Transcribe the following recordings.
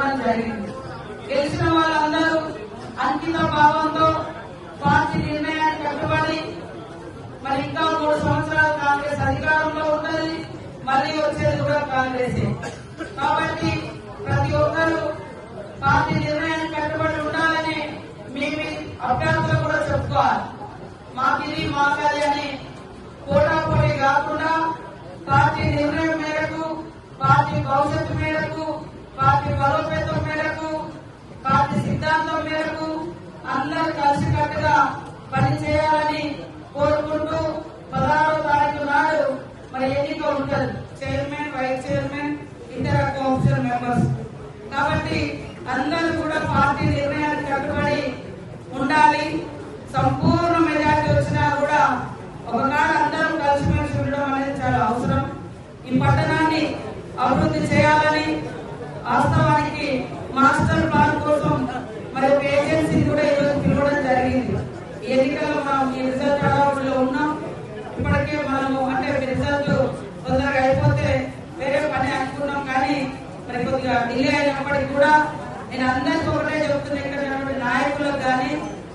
పిలవడం జరిగింది. గెలిచిన వాళ్ళందరూ అంకిత భావంతో పార్టీ నిర్ణయానికి కట్టుబడి మరి ఇంకా 3 సంవత్సరాలు కాంగ్రెస్ అధికారంలో ఉన్నది, మళ్ళీ వచ్చేది కూడా కాంగ్రెస్. కాబట్టి ప్రతి ఒక్కరూ పార్టీ నిర్ణయానికి కట్టుబడి ఉండాలని మేము అభ్యర్థులు కూడా చెప్పుకోవాలి. మాకిది మాకది అని పోటాపోటీ కాకుండా పార్టీ నిర్ణయం మేరకు, పార్టీ భవిష్యత్తు మేరకు, పార్టీ బలోపేతం మేరకు, పార్టీ సిద్ధాంతం మేరకు అందరూ కలిసికట్టుగా పనిచేయాలని కోరుకుంటూ 16వ తారీఖు నాడు మరి ఎన్నిక ఉంటుంది. చైర్మన్, వైస్ చైర్మన్, ఇతర కౌన్సిల్ మెంబర్స్. కాబట్టి అందరూ కూడా పార్టీ నిర్ణయానికి కట్టుబడి ఉండాలి. సంపూర్ణ మెజార్టీ వచ్చినా కూడా ఒకనాడు అందరం కలిసిమెలిసి ఉండడం అనేది చాలా అవసరం. ఈ పట్టణాన్ని అభివృద్ధి చేయాలని వాస్తవానికి మాస్టర్ ప్లాన్ కోసం మరి ఒక ఏజెన్సీ కూడా ఈరోజు పిలవడం జరిగింది. ఈ ఎన్నికల్లో మనం ఈ రిజల్ట్ అడవుల్లో ఉన్నాం. ఇప్పటికే మనము అంటే రిజల్ట్ తొందరగా అయిపోతే వేరే పని అనుకున్నాం, కానీ మరి కొద్దిగా డిలే అయినప్పటికీ కూడా నేను అందరికీ ఒకటే చెప్తున్నా, ఇక్కడ నాయకులకు కానీ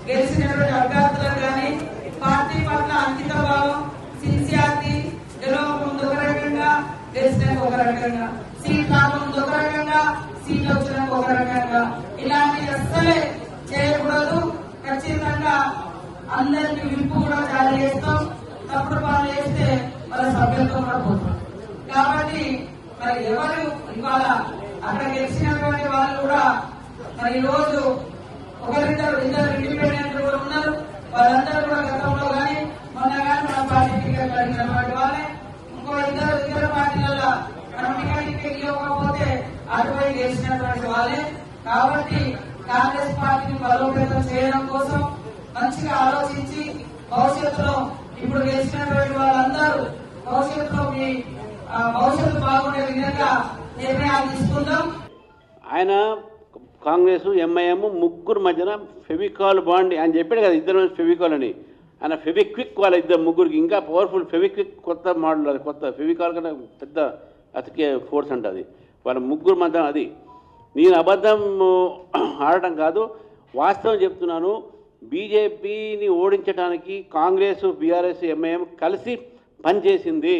గెలిచినటువంటి అభ్యర్థులకు కానీ పార్టీ పట్ల అంకిత భావం, సిన్సియారిటీ, గెలవక ముందు ఒక రకంగా, గెలిచినాక ఒక రకంగా, సీట్ రాకముందు ఒక రకంగా, సీట్ వచ్చినాక ఒక రకంగా, ఇలాంటి అస్సలే చేయకూడదు. ఖచ్చితంగా అందరికి విప్పు కూడా జారీ చేస్తాం. తప్పుడు పనులు చేస్తే వాళ్ళ సభ్యత్వం కూడా పోతాం. కాబట్టి మరి ఎవరు ఇవాళ అక్కడ గెలిచినటువంటి వాళ్ళు కూడా మరి ఈ రోజు ఇద్దరు ఇండిపెండెంట్ కూడా ఉన్నారు. వాళ్ళందరూ కూడా గతంలో కానీ మొన్న కానీ మన పార్టీ టికెట్ అడిగినటువంటి వాళ్ళే. ఇంకో ఇతర పార్టీలలో మనం టికెట్ ఇవ్వకపోతే అటువైపు గెలిచినటువంటి వాళ్ళే. కాబట్టి కాంగ్రెస్ పార్టీని బలోపేతం చేయడం కోసం మంచిగా ఆలోచించి భవిష్యత్తులో ఇప్పుడు గెలిచినటువంటి వాళ్ళందరూ భవిష్యత్తులో మీ భవిష్యత్తు బాగుండే విధంగా నిర్ణయాలు తీసుకుందాం. ఆయన కాంగ్రెస్, ఎంఐఎం ముగ్గురు మధ్యన ఫెవికాల్ బాండ్ అని చెప్పాడు కదా, ఇద్దరు ఫెవికాల్ అని. ఆయన ఫెవిక్విక్ వాళ్ళ ఇద్దరు ముగ్గురికి ఇంకా పవర్ఫుల్ ఫెవిక్విక్ కొత్త మోడల్, అది కొత్త ఫెవికాల్ కన్నా పెద్ద అతికే ఫోర్స్ అంట అది. వాళ్ళ ముగ్గురు మధ్య అది. నేను అబద్ధం ఆడటం కాదు, వాస్తవం చెప్తున్నాను. బీజేపీని ఓడించడానికి కాంగ్రెస్, బీఆర్ఎస్, ఎంఐఎం కలిసి పనిచేసింది.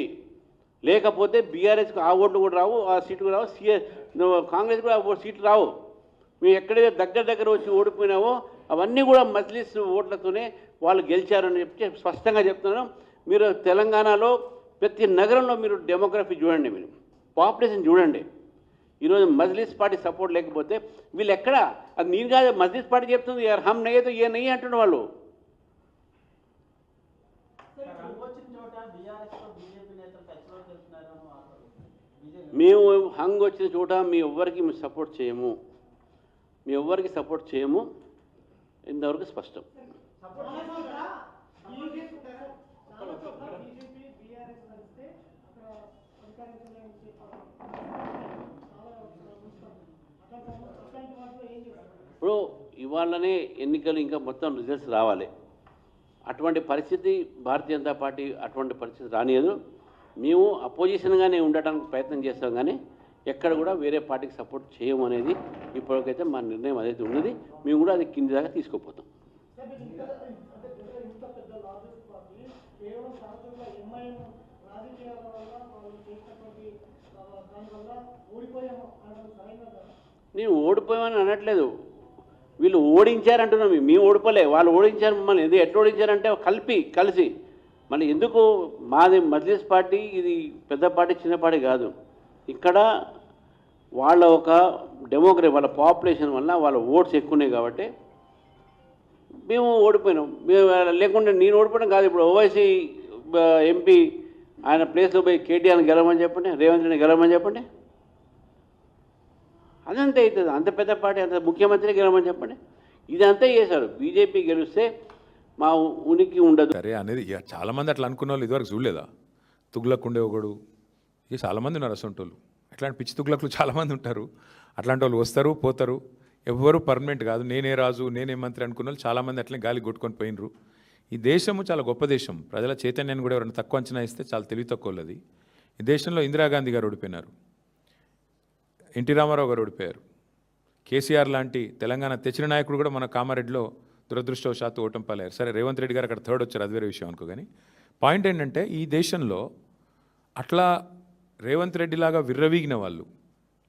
లేకపోతే బీఆర్ఎస్కి ఆ ఓట్లు కూడా రావు, ఆ సీట్లు కూడా రావు, కాంగ్రెస్ కూడా ఆ సీట్లు రావు. మేము ఎక్కడైతే దగ్గర వచ్చి ఓడిపోయినావో అవన్నీ కూడా మజ్లిస్ ఓట్లతోనే వాళ్ళు గెలిచారని చెప్పి స్పష్టంగా చెప్తున్నాను. మీరు తెలంగాణలో ప్రతి నగరంలో మీరు డెమోగ్రఫీ చూడండి, మీరు పాపులేషన్ చూడండి. ఈరోజు మజ్లిస్ పార్టీ సపోర్ట్ లేకపోతే వీళ్ళు ఎక్కడ, అది నేను కాదు మజ్లిస్ పార్టీ చెప్తుంది, యార్ హమ్ నయ్యతో ఏ నయ్యి అంటున్న వాళ్ళు. మేము హంగ్ వచ్చిన చోట మీ ఎవ్వరికి మేము సపోర్ట్ చేయము, మీ ఎవ్వరికి సపోర్ట్ చేయము, ఇంతవరకు స్పష్టం. ఇప్పుడు ఇవాళనే ఎన్నికలు ఇంకా మొత్తం రిజల్ట్స్ రావాలి. అటువంటి పరిస్థితి భారతీయ జనతా పార్టీ అటువంటి పరిస్థితి రానియదు. మేము అపోజిషన్గానే ఉండటానికి ప్రయత్నం చేస్తాం, కానీ ఎక్కడ కూడా వేరే పార్టీకి సపోర్ట్ చేయము అనేది ఇప్పటికైతే మా నిర్ణయం అదైతే ఉన్నది. మేము కూడా అది కింది దాకా తీసుకుపోతాం. నేను ఓడిపోయామని అనట్లేదు, వీళ్ళు ఓడించారంటున్నాం. మేము ఓడిపోలే, వాళ్ళు ఓడించారు మమ్మల్ని. ఎందుకు ఎట్లా ఓడించారంటే కలిసి మళ్ళీ ఎందుకు. మాది మజ్లిస్ పార్టీ, ఇది పెద్ద పార్టీ చిన్న పార్టీ కాదు. ఇక్కడ వాళ్ళ ఒక డెమోక్రసీ, వాళ్ళ పాపులేషన్ వల్ల వాళ్ళ ఓట్స్ ఎక్కువన్నాయి కాబట్టి మేము ఓడిపోయినాం. మేము లేకుంటే నేను ఓడిపోవడం కాదు. ఇప్పుడు ఓవైసీ ఎంపీ ఆయన ప్లేస్లో పోయి కేటీఆర్ని గెలవమని చెప్పండి, రేవంత్ రెడ్డిని గెలవమని చెప్పండి, అదంతే అవుతుంది. అంత పెద్ద పార్టీ, అంత ముఖ్యమంత్రి గెలవమని చెప్పండి. ఇదంతా చేశారు. బీజేపీ గెలిస్తే మా ఉనికి ఉండదు సరే అనేది. చాలామంది అట్లా అనుకున్న వాళ్ళు ఇదివరకు చూడలేదా? తుగ్లక్ ఉండే ఒకడు, ఇక చాలామంది ఉన్నారు అసంటోళ్ళు. అట్లాంటి పిచ్చి తుగ్లకులు చాలామంది ఉంటారు. అట్లాంటి వాళ్ళు వస్తారు పోతారు, ఎవ్వరూ పర్మనెంట్ కాదు. నేనే రాజు నేనే మంత్రి అనుకున్న వాళ్ళు చాలామంది అట్లనే గాలి కొట్టుకొని పోయినరు. ఈ దేశము చాలా గొప్ప దేశం. ప్రజల చైతన్యాన్ని కూడా ఎవరైనా తక్కువ అంచనా ఇస్తే చాలా తెలివి తక్కువది. ఈ దేశంలో ఇందిరాగాంధీ గారు ఓడిపోయినారు, ఎన్టీ రామారావు గారు ఓడిపోయారు, కేసీఆర్ లాంటి తెలంగాణ తెచ్చిన నాయకుడు కూడా మన కామారెడ్డిలో దురదృష్టవశాత్తు ఓటమి పాలయ్యారు. సరే రేవంత్ రెడ్డి గారు అక్కడ థర్డ్ వచ్చారు, అది వేరే విషయం అనుకో. కానీ పాయింట్ ఏంటంటే ఈ దేశంలో అట్లా రేవంత్ రెడ్డి లాగా విర్రవీగిన వాళ్ళు,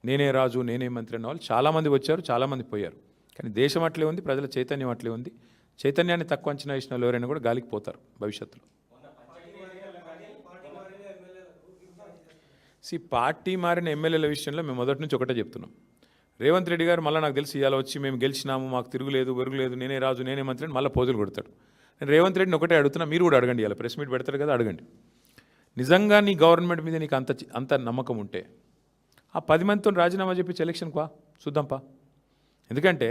నేనే రాజు నేనే మంత్రి అన్న వాళ్ళు చాలామంది వచ్చారు, చాలామంది పోయారు. కానీ దేశం అట్లే ఉంది, ప్రజల చైతన్యం అట్లే ఉంది. చైతన్యాన్ని తక్కువ అంచనా వేసిన వాళ్ళు ఎవరైనా కూడా గాలికి పోతారు భవిష్యత్తులో. పార్టీ మారిన ఎమ్మెల్యేల విషయంలో మేము మొదటి నుంచి ఒకటే చెప్తున్నాం. రేవంత్ రెడ్డి గారు మళ్ళీ నాకు తెలిసి ఇవాళ వచ్చి మేము గెలిచినాము, మాకు తిరుగులేదు వెరుగులేదు, నేనే రాజు నేనే మంత్రి అని మళ్ళీ పోజులు కొడతాడు. నేను రేవంత్ రెడ్డిని ఒకటే అడుగుతున్నా, మీరు కూడా అడగండి. ఇలా ప్రెస్ మీట్ పెడతారు కదా, అడగండి. నిజంగా నీ గవర్నమెంట్ మీద నీకు అంత నమ్మకం ఉంటే ఆ 10 మందితో రాజీనామా చెప్పించి ఎలక్షన్కి వా, చూద్దాంపా. ఎందుకంటే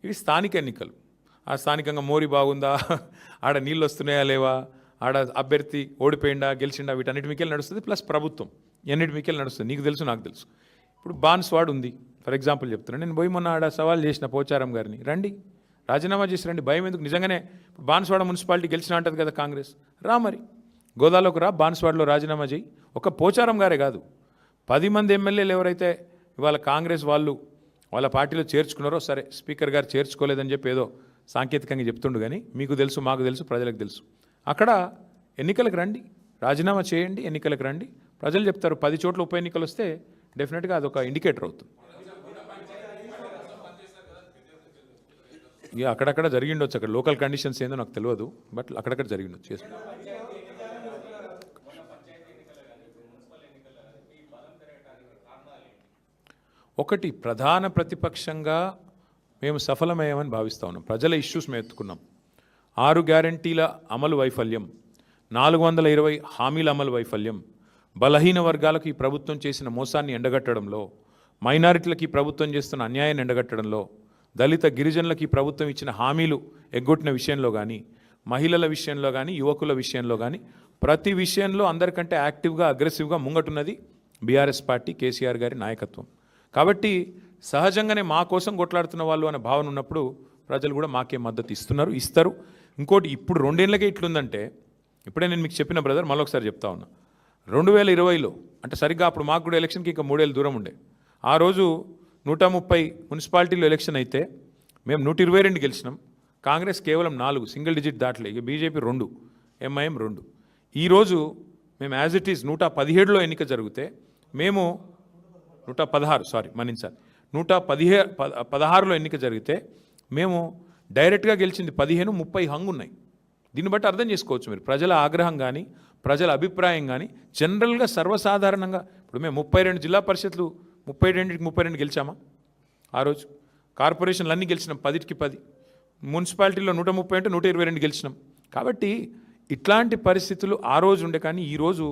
ఇవి స్థానిక ఎన్నికలు. ఆ స్థానికంగా మోరీ బాగుందా, ఆడ నీళ్ళు వస్తున్నాయా లేవా, ఆడ అభ్యర్థి ఓడిపోయిందా గెలిచిండా, వీటన్నిటి మీకెళ్ళి నడుస్తుంది. ప్లస్ ప్రభుత్వం ఎన్నిటి మీకెళ్ళి నడుస్తుంది, నీకు తెలుసు నాకు తెలుసు. ఇప్పుడు బాన్స్వాడ్ ఉంది ఫర్ ఎగ్జాంపుల్ చెప్తున్నాను. నేను పోయి మొన్న ఆడ సవాల్ చేసిన పోచారం గారిని, రండి రాజీనామా చేసి రండి, భయం ఎందుకు, నిజంగానే బాన్స్వాడ మున్సిపాలిటీ గెలిచినా అంటది కదా కాంగ్రెస్, రా మరి గోదాలోకి రా, బాన్స్వాడలో రాజీనామా చేయి. ఒక పోచారం గారే కాదు, 10 మంది ఎమ్మెల్యేలు ఎవరైతే ఇవాళ కాంగ్రెస్ వాళ్ళు వాళ్ళ పార్టీలో చేర్చుకున్నారో, సరే స్పీకర్ గారు చేర్చుకోలేదని చెప్పి ఏదో సాంకేతికంగా చెప్తుండు, కానీ మీకు తెలుసు మాకు తెలుసు ప్రజలకు తెలుసు. అక్కడ ఎన్నికలకు రండి, రాజీనామా చేయండి, ఎన్నికలకు రండి, ప్రజలు చెప్తారు. 10 చోట్ల ఉప ఎన్నికలు వస్తే డెఫినెట్గా అదొక ఇండికేటర్ అవుతుంది. ఇక అక్కడక్కడ జరిగిండొచ్చు, అక్కడ లోకల్ కండిషన్స్ ఏందో నాకు తెలియదు, బట్ అక్కడక్కడ జరిగిండొచ్చు. ఒకటి, ప్రధాన ప్రతిపక్షంగా మేము సఫలమయ్యామని భావిస్తూ ఉన్నాం. ప్రజల ఇష్యూస్ మేము ఎత్తుకున్నాం. 6 గ్యారంటీల అమలు వైఫల్యం, 420 హామీల అమలు వైఫల్యం, బలహీన వర్గాలకు ఈ ప్రభుత్వం చేసిన మోసాన్ని ఎండగట్టడంలో, మైనారిటీలకు ఈ ప్రభుత్వం చేస్తున్న అన్యాయాన్ని ఎండగట్టడంలో, దళిత గిరిజనులకు ఈ ప్రభుత్వం ఇచ్చిన హామీలు ఎగ్గొట్టిన విషయంలో కానీ, మహిళల విషయంలో కానీ, యువకుల విషయంలో కానీ, ప్రతి విషయంలో అందరికంటే యాక్టివ్గా అగ్రెసివ్గా ముంగటున్నది బీఆర్ఎస్ పార్టీ, కేసీఆర్ గారి నాయకత్వం. కాబట్టి సహజంగానే మా కోసం కొట్లాడుతున్న వాళ్ళు అనే భావన ఉన్నప్పుడు ప్రజలు కూడా మాకే మద్దతు ఇస్తారు. ఇంకోటి, ఇప్పుడు 2 ఏళ్ళకే ఇట్లుందంటే, ఇప్పుడే నేను మీకు చెప్పిన బ్రదర్, మళ్ళొకసారి చెప్తా ఉన్నా, 2020లో అంటే సరిగ్గా అప్పుడు మాకు కూడా ఎలక్షన్కి ఇంకా 3 ఏళ్ళు దూరం ఉండే. ఆ రోజు 130 మున్సిపాలిటీలో ఎలక్షన్ అయితే మేము 122 గెలిచినాం. కాంగ్రెస్ కేవలం 4, సింగిల్ డిజిట్ దాటలే. ఇక బీజేపీ 2, ఎంఐఎం 2. ఈరోజు మేము యాజ్ ఇట్ ఈజ్ 117లో ఎన్నిక జరిగితే మేము 116లో ఎన్నిక జరిగితే మేము డైరెక్ట్గా గెలిచింది 15, 30 హంగు ఉన్నాయి. దీన్ని బట్టి అర్థం చేసుకోవచ్చు మీరు ప్రజల ఆగ్రహం కానీ, ప్రజల అభిప్రాయం కానీ. జనరల్గా సర్వసాధారణంగా ఇప్పుడు మేము 32 జిల్లా పరిషత్లు 32 గెలిచామా ఆ రోజు? కార్పొరేషన్లు అన్నీ గెలిచినాం 10కి 10. మున్సిపాలిటీలో 130 అంటే 122 గెలిచినాం. కాబట్టి ఇట్లాంటి పరిస్థితులు ఆ రోజు ఉండే. కానీ ఈరోజు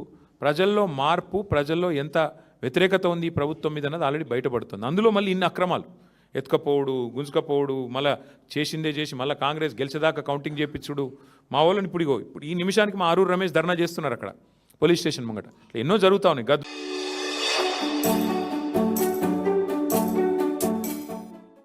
ప్రజల్లో మార్పు, ప్రజల్లో ఎంత వ్యతిరేకత ఉంది ఈ ప్రభుత్వం మీద అన్నది ఆల్రెడీ బయటపడుతుంది. అందులో మళ్ళీ ఇన్ని అక్రమాలు, ఎత్తుకపోవడు, గుంజుకపోవడు, మళ్ళీ చేసిందే చేసి మళ్ళీ కాంగ్రెస్ గెలిచేదాకా కౌంటింగ్ చేయించుడు. మా వాళ్ళని ఇప్పుడు ఈ నిమిషానికి మా ఆరూరు రమేష్ ధర్నా చేస్తున్నారు అక్కడ పోలీస్ స్టేషన్ ముంగట. ఎన్నో జరుగుతూ ఉన్నాయి.